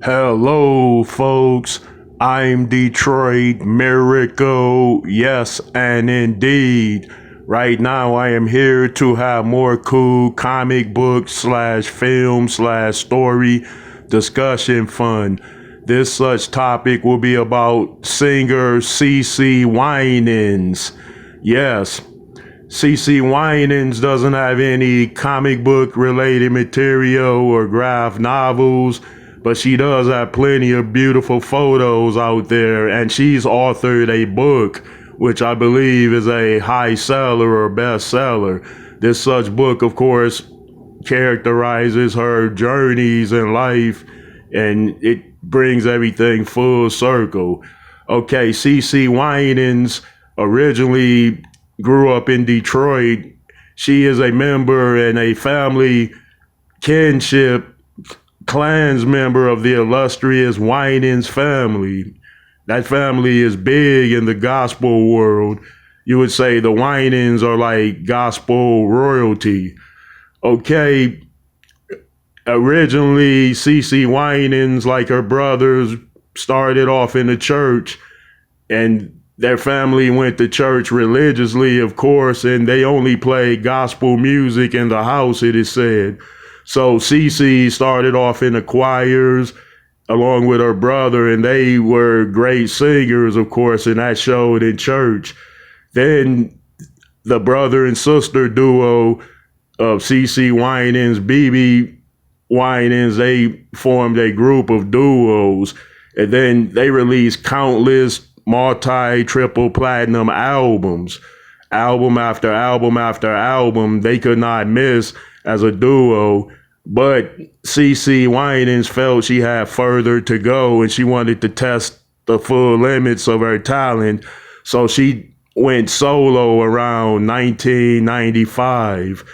Hello, folks. I'm Detroit Miracle. Yes, and indeed. Right now, I am here to have more cool comic book slash film slash story discussion fun. This such topic will be about singer Cece Winans. Yes, Cece Winans doesn't have any comic book related material or graphic novels, but she does have plenty of beautiful photos out there, and she's authored a book, which I believe is a high seller or bestseller. This such book, of course, characterizes her journeys in life, and it brings everything full circle. Okay, Cece Winans originally grew up in Detroit. She is a member and a family kinship clans member of the illustrious Winans family. That family is big in the gospel world. You would say the Winans are like gospel royalty. Okay, originally Cece Winans, like her brothers, started off in the church, and their family went to church religiously, of course, and they only played gospel music in the house, it is said. So Cece started off in the choirs along with her brother, and they were great singers, of course, and that showed in church. Then the brother and sister duo of Cece Winans, BB Winans, they formed a group of duos, and then they released countless multi-triple platinum albums, album after album after album. They could not miss as a duo. But Cece Winans felt she had further to go, and she wanted to test the full limits of her talent. So she went solo around 1995.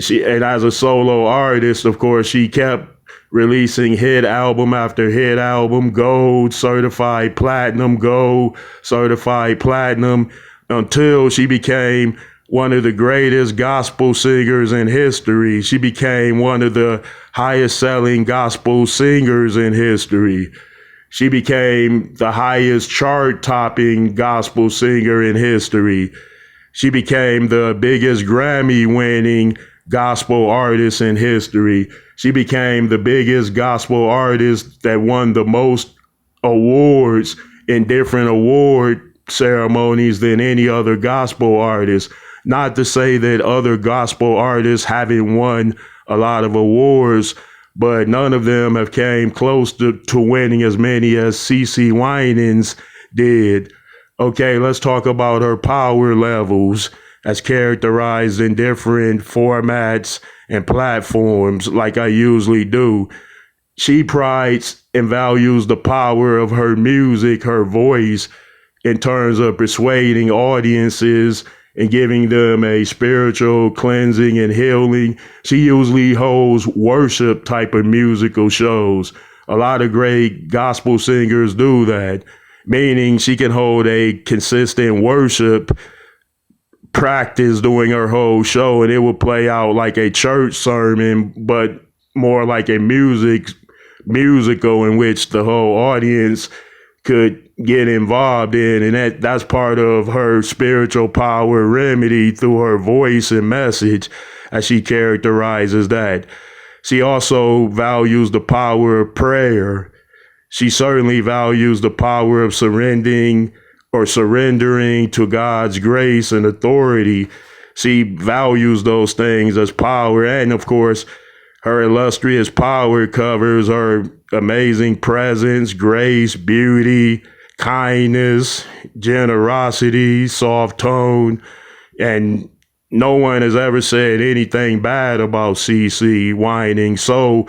And as a solo artist, of course, she kept releasing hit album after hit album, gold, certified platinum, gold, certified platinum, until she became one of the greatest gospel singers in history. She became one of the highest selling gospel singers in history. She became the highest chart topping gospel singer in history. She became the biggest Grammy winning gospel artist in history. She became the biggest gospel artist that won the most awards in different award ceremonies than any other gospel artist. Not to say that other gospel artists haven't won a lot of awards, but none of them have came close to winning as many as Cece Winans did. Okay, let's talk about her power levels as characterized in different formats and platforms like I usually do. She prides and values the power of her music, her voice, in terms of persuading audiences and giving them a spiritual cleansing and healing. She usually holds worship type of musical shows. A lot of great gospel singers do that, meaning she can hold a consistent worship practice during her whole show, and it will play out like a church sermon, but more like a musical in which the whole audience could get involved in, and that's part of her spiritual power remedy through her voice and message, as she characterizes that. She also values the power of prayer. She certainly values the power of surrendering to God's grace and authority. She values those things as power, and of course, her illustrious power covers her amazing presence, grace, beauty, kindness, generosity, soft tone, and no one has ever said anything bad about Cece Winans. So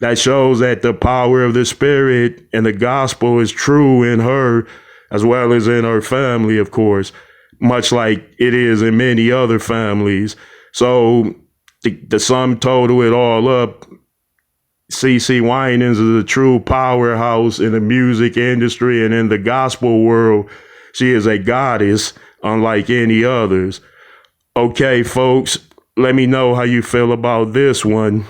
that shows that the power of the Spirit and the gospel is true in her as well as in her family, of course, much like it is in many other families. So the sum total it all up, Cece Winans is a true powerhouse in the music industry and in the gospel world. She is a goddess unlike any others. Okay, folks, let me know how you feel about this one.